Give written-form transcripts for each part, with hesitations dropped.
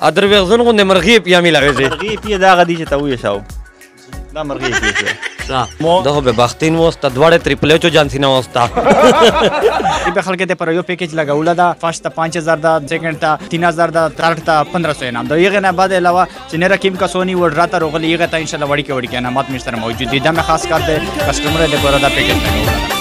ادر وغزون غوندې مرغۍ پیا مې لغېږي مرغۍ پیا دا هغه دي چې ته وویشاو دا مرغۍ پیا دا خو به بختین وسته دواړه تریپل ایچ جان سینا وسته به خلک ته پر یو پیکیج لګول دا فرست 5000 دا سیکنډ تا 3000 دا تھرډ تا 1500 انعام دا یغه نه بعد علاوه چې نه رقم کا سونی ور راته روغلی یغه ته ان شاء الله وړي کې انعامات مې سره موجود دي دا مې خاص کار دے کسٹمر دې پر دا پیکیج لګول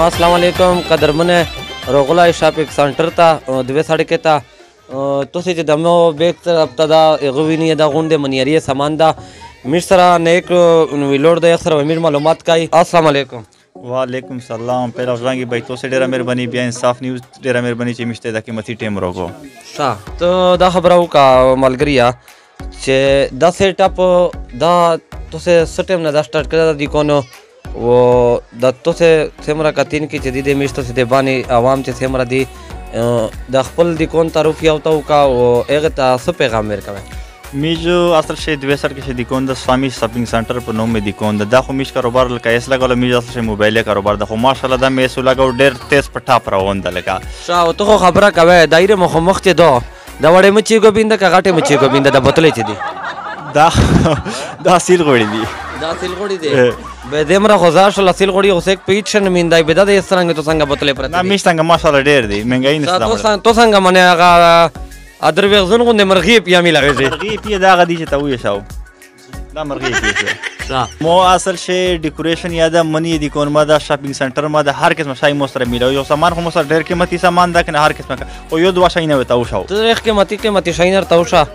अस्सलाम वालेकुम कदरमने रोगला शॉपिंग सेंटर ता दुवे सड़के ता तुसी जे दमो बेक तरफता एगोविनी दा गुंडे मनियरी सामान दा मिसरा नेक विलोड दे अक्सर अमीर मालूमात काई अस्सलाम वालेकुम वालेकुम सलाम पहला ज़ांगी भाई तो से डेरा मेहरबानी बिया इंसाफ न्यूज़ डेरा मेहरबानी चे मिश्ते दा कीमती टेम रोगो सा तो दा खबराउ का मलगरिया चे दा सेटअप दा तुसे सटेम ना दा स्टार्ट करा दी कोनो वो दत्तो से सेमरा कतीन की जदीद मिश्तो से देबानी आवाम से सेमरा दी दखपल दी कौन तारुफ यावता का वो एक ता सब पैगाम मेरे का मी जो असल से द्वेसर के दी कौन दा स्वामी शॉपिंग सेंटर पर नो में दी कौन दा खो मिश कारोबार का ऐसा लगा मी असल से मोबाइल कारोबार दा खो माशाल्लाह दा मैं सुला का डेर तेज पटा पर ओन दा लगा शा तो खबरा का वे दायरे मखमख चे दो दवड़े मची को बिंदा का गाटे मची को बिंदा दा बोतले चे दी दा सील गोड़ी दी दा सील गोड़ी दे बेदेमरा खुजार शल सील गोड़ी उसे पीछन मिंदा बेदा दे इस तरह तो संग बोतले पर ना मिश संग माशाल्लाह डेर दी महंगाई निस्ता तो संग मने आगा अदर वेगजन गुंडे मरगी पिया मी लगे मरगी पिया दा गदी चे ताऊ यशाव दा मरगी पिया मो असल से डेकोरेशन यादा मनी दी कोन मादा शॉपिंग सेंटर मादा हर किस्म शाई मोस्तर मिलो यो सामान को मोस्तर ढेर कीमती सामान दा के हर किस्म का ओ यो दुआ शाई ने ताऊ शाव तो एक कीमती शाइनर ताऊशा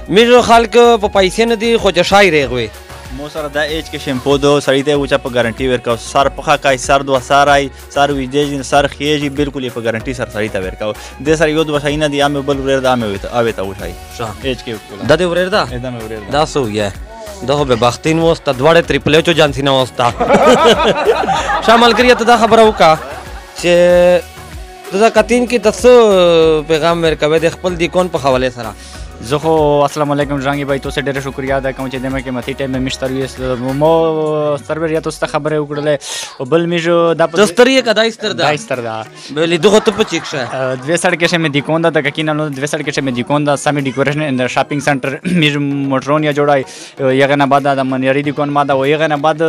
मिरो खाल के पैसे न दी खो शाई रे गवे मोसर दा एज के शैम्पू दो सड़ीते ऊंचा पर गारंटी वेर का सर पखा का सर दो सर आई सर विदेज सर खिएजी बिल्कुल ये पर गारंटी सर सड़ीता वेर का दे सर यो दो शाइना दी आमे बल वेर दा आमे आवे ता उशाई एज के दा दे वेर दा एदा में वेर दा सो ये दो बे बख्तीन वस्ता दवाड़े ट्रिपल एच जान सीना वस्ता शामिल करिए तो दा खबर हो का जे दा कतीन की तसो पैगाम मेरे का दे खपल दी कौन पर हवाले सरा زخو السلام علیکم جانګي भाई تو سه ډېر شکریا ادا کوم چې دمه کې متي ټیم مشتر ویس مو سرور یا تو ست خبره وکړله او بل میجو د دستری کدا استر دا بلی دغه ته پچیکشه دوه سړکې شه مې دیکوندا د کینه نو دوه سړکې شه مې دیکوندا سامي ډیکوریشن ان شاپینګ سنټر میجو موټرون یا جوړای یغه نه بعد د منیری دیکون ما دا یغه نه بعد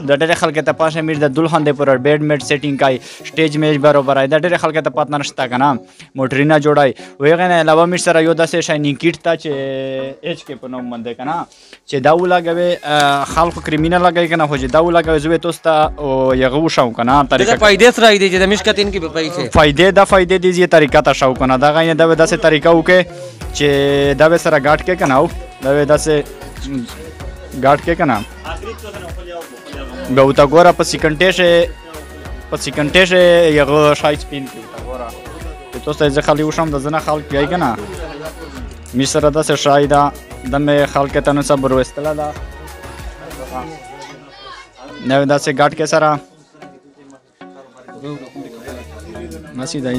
د ډېر خلک ته پاسه میج د دلخان دی پر بیډ میټ سیټینګ کای سټیج میج برابر ای د ډېر خلک ته پات نشتا کنه موټرینا جوړای یغه نه علاوه میج سره یو داسې شاینینګ کیټ تا چې اچ کې په نوم باندې کنه چې دا ولاګوي خلکو کریمینل لګای کنه هو چې دا ولاګوي زوی توستا او یغه وشاو کنه طریقه فائدې سره دی چې د مشکتین کې به پیسې فائدې دي چې طریقه تا شاو کنه دا غي دا داسې طریقه وکي چې دا به سره غاټ کې کنه دا به داسې غاټ کې کنه به وتا ګوره په سکندې شه یغه شای سپین کې وتا ګوره ته څه ځخالي وشم د زنه خلک یای کنه می سره داسې شای دا دمه خلک ته نو صبر وستلا دا نو داسې غاټ کې سره ماشي دا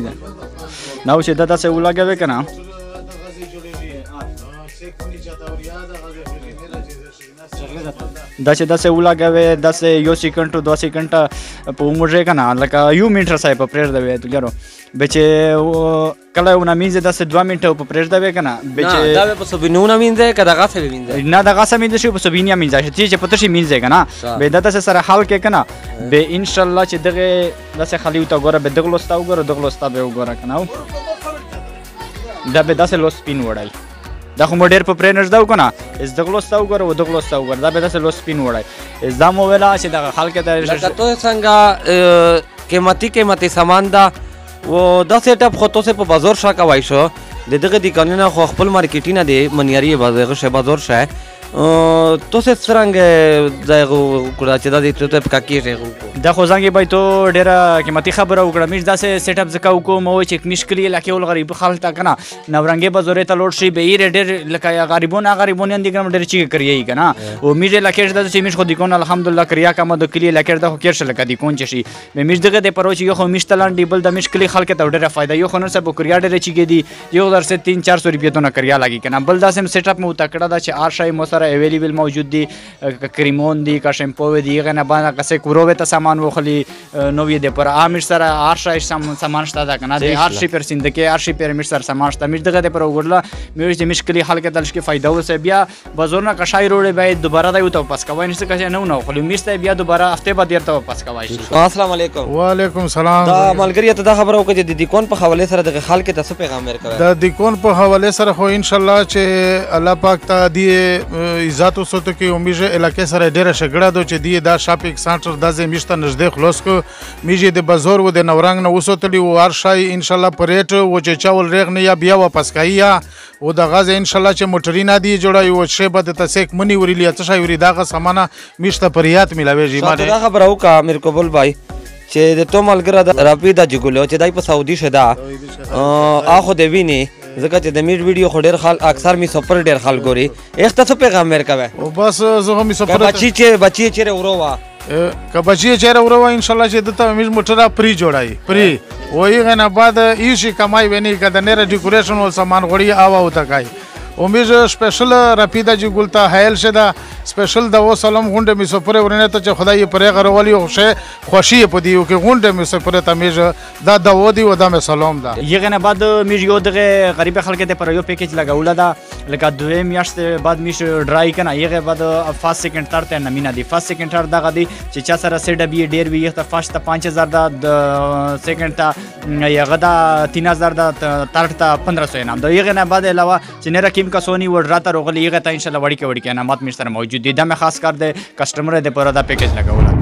نو چې دا داسې ولاګوي کنه داسې ولاګوي داسې یو سکند ټو 2 سکند په عمره کنه لکه یو منټر صاحب په پرېږ دی ته ګرو بچې کله ونه مینځه داسې 2 منټه په پرېږ دی کنه بچې دا په سبینونه مینځه کدا غاسه مینځه نه دا غاسه مینځه شو په سبینیا مینځه چې په تشي مینځه کنه به دا داسې سره حال کې کنه به ان شاء الله چې دغه داسې خالي وتا ګوره به دغه لوستا وګوره به وګوره کنه دا به داسې لوس پین وړای دا خو ډېر په پرېنرز دا وکنه از دغلوستا وګوره و دغلوستا وګوره دا به داسې لوس پین وړای از دا مو ویلا چې د خلک ته تو څنګه قیمتي سامان دا و دا سیټ اپ خو تو سے په بازار شا کا وای شو د دغه د قانون خو خپل مارکیټینه دی منیری بازار شه بازار شه تاسو څرنګه دا وکړه چې دا دې ته پکا کېږي دا خو ځانګې بای تو ډیره قیمتي خبره وکړه میش داسې سیټ اپ زکه وکړو مو چې مشکل علاقې ول غریب خلک تا کنه نورنګې بازارې ته لوټ شي به یې ډېر لکه غریبون اندې ګرم ډېر چی کوي کنه او میش علاقې د چې میش خو د کون الحمدلله کریا کوم د کلی علاقې د خو کېر شل کدي کون چشي به میش دغه د پروچ یو خو میش تلان ډیبل د مشکل خلک ته ډېر فائدہ یو خو نو سب کریا ډېر چی کېدی یو در سے 300-400 روپیا ته کریا لګي کنه بل داسې سیټ اپ مو تکړه دا چې ار شای مو سره اویلیبل موجود دي کریمون دي کا شیمپو دي غنه باندې کسه کوروه ته سامان وخلی نو وی د پر امیر سره ار شای سامان شته دا کنه د ار شي پر سندکه ار شي پر امیر سره سامان شته میش دغه پر وګړه مې چې مشکل خلک ته لشکې فائدہ وسه بیا بازارونه کشای روړې باید دوباره دا یو ته پس کوي نشته کښه نه نو خو میش ته بیا دوباره هفته بعد يرته پس کوي السلام علیکم وعلیکم السلام دا ملګری ته دا خبره وکړه د دیکون په حواله سره د خلک ته څه پیغام ورکوي د دیکون په حواله سره خو ان شاء الله چې الله پاک ته دی عزت وسوته کې امیشه علاقې سره ډیره شګړه دو چې دی دا شاپینګ سنټر د زمیشته نږدې خلاص کو میجه د بازار و د نورنګ نه وسوتلی و هر شای ان شاء الله پریټ و چې چاول ریغ نه یا بیا واپس کاییا و د غاز ان شاء الله چې موټرینا دی جوړای و شی بد ته سیک منی وریلی ته شای وری داغه سامانه میشته پریات ملاوي ما دا خبره وکړه امیر قبول بھائی چې د تو ملګری د راپیدا جګولو چې دای په سعودي شدا اخو د ویني ځکه چې د میډ ویډیو خو ډېر خلک اکثر می سفر ډېر خلک ګوري اخته څه پیغام ورکوي او بس زه می سفر بچی چیرې وروا که بچی چیرې وروا ان شاء الله چې دته میډ موټر پری جوړای پری وای غنه بعد ایشي کمای ونی کده نه ډیکوریشن ول سامان غړي آوا وتا کای امیز سپیشل راپیدا جی ګولتا هایل شدا سپیشل د و سلام غونډه می سفر ورنه ته چې خدای پرې غروالي او شه خوشي په دیو کې غونډه می سفر ته میز دا د و دی و د سلام دا یغه نه بعد میز یو دغه غریب خلک ته پر یو پیکیج لګاول دا لکه دوه میاشت بعد میش ډرای کنه یغه بعد فرست سیکنډ تر ته نمینه دی فرست سیکنډ تر دغه دی چې چا سره سیډ بي ډیر وی ته فرست 5000 دا سیکنډ ته یغه دا 3000 دا تر ته 1500 انعام دا یغه نه بعد علاوه چې نه رقم کا سونی ور راته روغلی یغه ته ان شاء الله وړي کې انعامات مې سره موجود دي دا مې خاص کار د کسٹمر د پر دا پیکیج لګاول